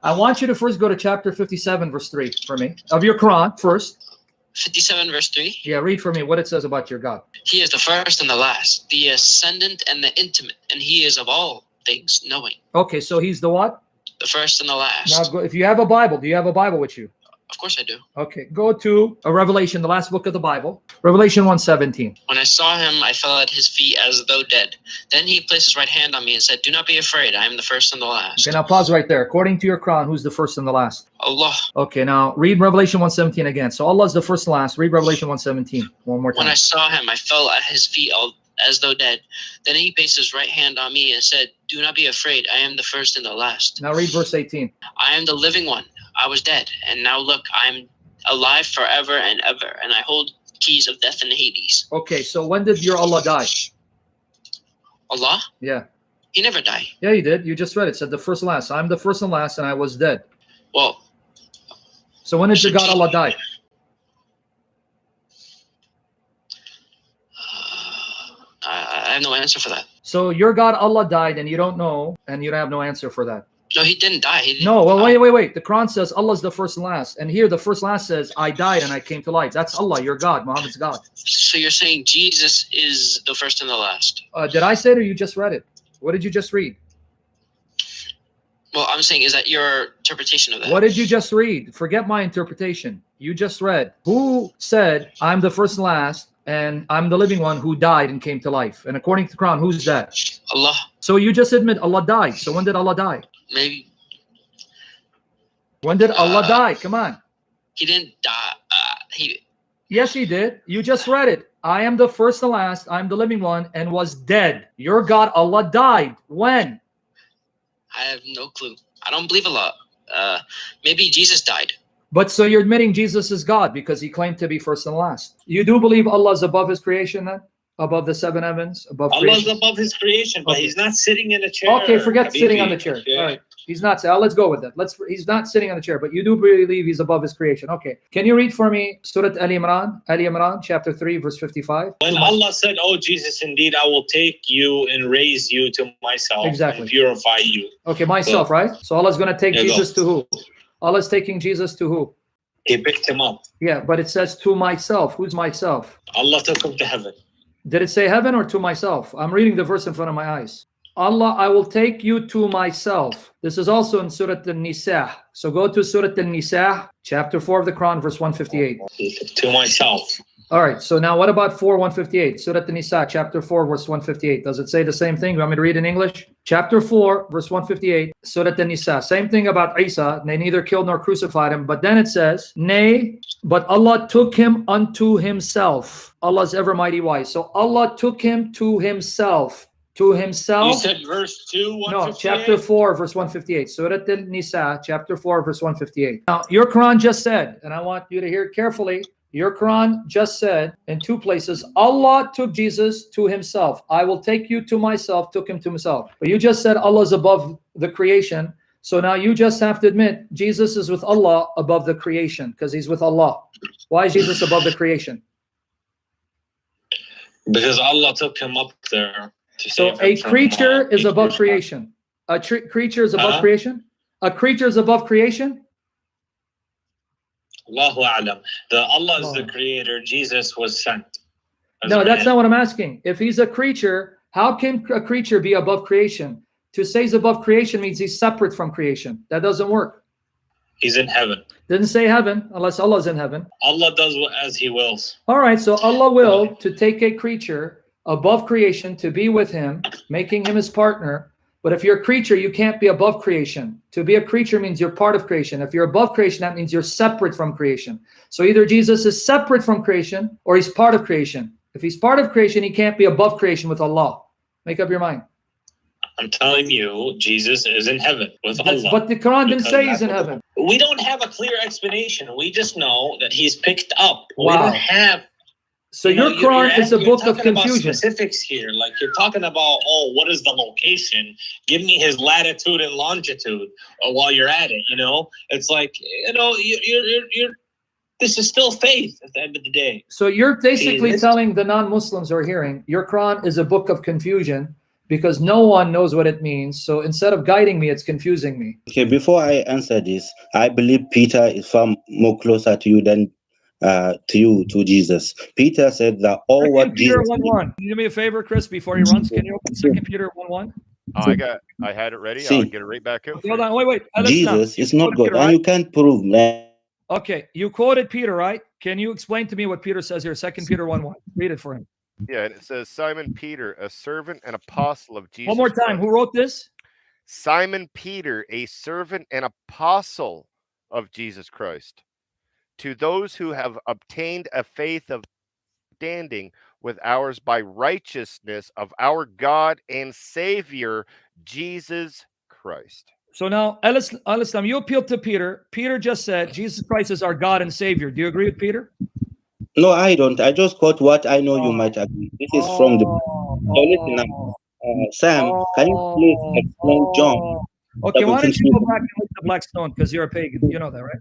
I want you to first go to chapter 57, verse 3 for me, of your Quran first. 57 verse 3. Yeah, read for me what it says about your God. He is the first and the last, the ascendant and the intimate, and he is of all things knowing. Okay, so he's the what? The first and the last. Now, go, if you have a Bible, do you have a Bible with you? Of course I do. Okay, go to Revelation, the last book of the Bible. Revelation 1:17. When I saw him, I fell at his feet as though dead. Then he placed his right hand on me and said, do not be afraid. I am the first and the last. Okay, now pause right there. According to your Quran, who's the first and the last? Allah. Okay, now read Revelation 1:17 again. So Allah is the first and last. Read Revelation 1:17 one more time. When I saw him, I fell at his feet as though dead. Then he placed his right hand on me and said, do not be afraid. I am the first and the last. Now read verse 18. I am the living one. I was dead, and now look, I am alive forever and ever, and I hold keys of death and Hades. Okay, so when did your Allah die? Allah? Yeah. He never died. Yeah, he did. You just read it. It said the first and last. I'm the first and last, and I was dead. Well. So when did your God Allah die? I have no answer for that. So your God Allah died, and you don't know, and you have no answer for that. No, he didn't die. He didn't no, well, die. wait. The Quran says Allah's the first and last. And here the first and last says, I died and I came to life. That's Allah, your God, Muhammad's God. So you're saying Jesus is the first and the last? Did I say it or you just read it? What did you just read? Well, I'm saying, is that your interpretation of that? What did you just read? Forget my interpretation. You just read. Who said, I'm the first and last, and I'm the living one who died and came to life? And according to the Quran, who's that? Allah. So you just admit Allah died. So when did Allah die? Maybe. When did Allah die? Come on. He didn't die. Yes, he did. You just read it. I am the first and last. I'm the living one and was dead. Your God Allah died. When? I have no clue. I don't believe Allah. Maybe Jesus died. But so you're admitting Jesus is God because he claimed to be first and last. You do believe Allah is above his creation then? Above the seven heavens? Above Allah is above his creation, but okay. He's not sitting in a chair. Okay, forget Habibi. sitting on the chair. Yeah. All right. He's not. Let's go with that. He's not sitting on the chair, but you do believe he's above his creation. Okay. Can you read for me Surah Ali Imran, chapter 3, verse 55? When Allah said, oh, Jesus, indeed, I will take you and raise you to myself and purify you. Okay, myself, right? So Allah's going to take Jesus to who? Allah's taking Jesus to who? He picked him up. Yeah, but it says to myself. Who's myself? Allah took him to heaven. Did it say heaven or to myself? I'm reading the verse in front of my eyes. Allah, I will take you to myself. This is also in Surah An-Nisa. So go to Surah An-Nisa, chapter 4 of the Quran, verse 158. To myself. All right, so now what about 4:158? Surah An-Nisa, chapter 4, verse 158. Does it say the same thing? You want me to read in English? Chapter 4, verse 158, Surah An-Nisa. Same thing about Isa. They neither killed nor crucified him. But then it says, nay, but Allah took him unto himself. Allah is ever mighty wise. So Allah took him to himself. To himself. You said verse 2, 158? No, chapter 4, verse 158. Surah An-Nisa, chapter 4, verse 158. Now, your Quran just said, and I want you to hear it carefully, your Quran just said in two places, Allah took Jesus to himself. I will take you to myself, took him to himself. But you just said Allah is above the creation. So now you just have to admit Jesus is with Allah above the creation because he's with Allah. Why is Jesus above the creation? Because Allah took him up there. So a creature is above creation. A creature is above creation? A creature is above creation? Allahu A'lam. Allah is the creator. Jesus was sent. No, that's not what I'm asking. If he's a creature, how can a creature be above creation? To say he's above creation means he's separate from creation. That doesn't work. He's in heaven. Didn't say heaven, unless Allah's in heaven. Allah does as he wills. All right, so Allah will to take a creature above creation to be with him, making him his partner. But if you're a creature, you can't be above creation. To be a creature means you're part of creation. If you're above creation, that means you're separate from creation. So either Jesus is separate from creation or he's part of creation. If he's part of creation, he can't be above creation with Allah. Make up your mind. I'm telling you, Jesus is in heaven with Allah. But the Quran didn't say he's in heaven. We don't have a clear explanation. We just know that he's picked up. Wow. We don't have... So your Quran is a book of confusion. Specifics here, like you're talking about, oh, what is the location? Give me his latitude and longitude while you're at it. You know, it's like you're. This is still faith at the end of the day. So you're basically telling the non-Muslims who are hearing your Quran is a book of confusion because no one knows what it means. So instead of guiding me, it's confusing me. Okay, before I answer this, I believe Peter is far more closer to you than to Jesus. Peter said that all what Peter Jesus 1:1. Can you do me a favor, Chris, before he runs? Can you open 2 Peter 1:1? I had it ready. I'll get it right back out. Hold on, wait. Jesus is not God, Peter, and right? you can't prove, man. Okay, you quoted Peter, right? Can you explain to me what Peter says here? 2 Peter 1:1. Read it for him. Yeah, and it says, Simon Peter, a servant and apostle of Jesus One more time. Christ. Who wrote this? Simon Peter, a servant and apostle of Jesus Christ, to those who have obtained a faith of standing with ours by righteousness of our God and Savior, Jesus Christ. So now, Al-Islam, you appealed to Peter. Peter just said, Jesus Christ is our God and Savior. Do you agree with Peter? No, I don't. I just quote what I know you might agree. This is from the. Listen now. Sam, can you please explain John? Okay, why don't you go back and look at the Black Stone, because you're a pagan. You know that, right?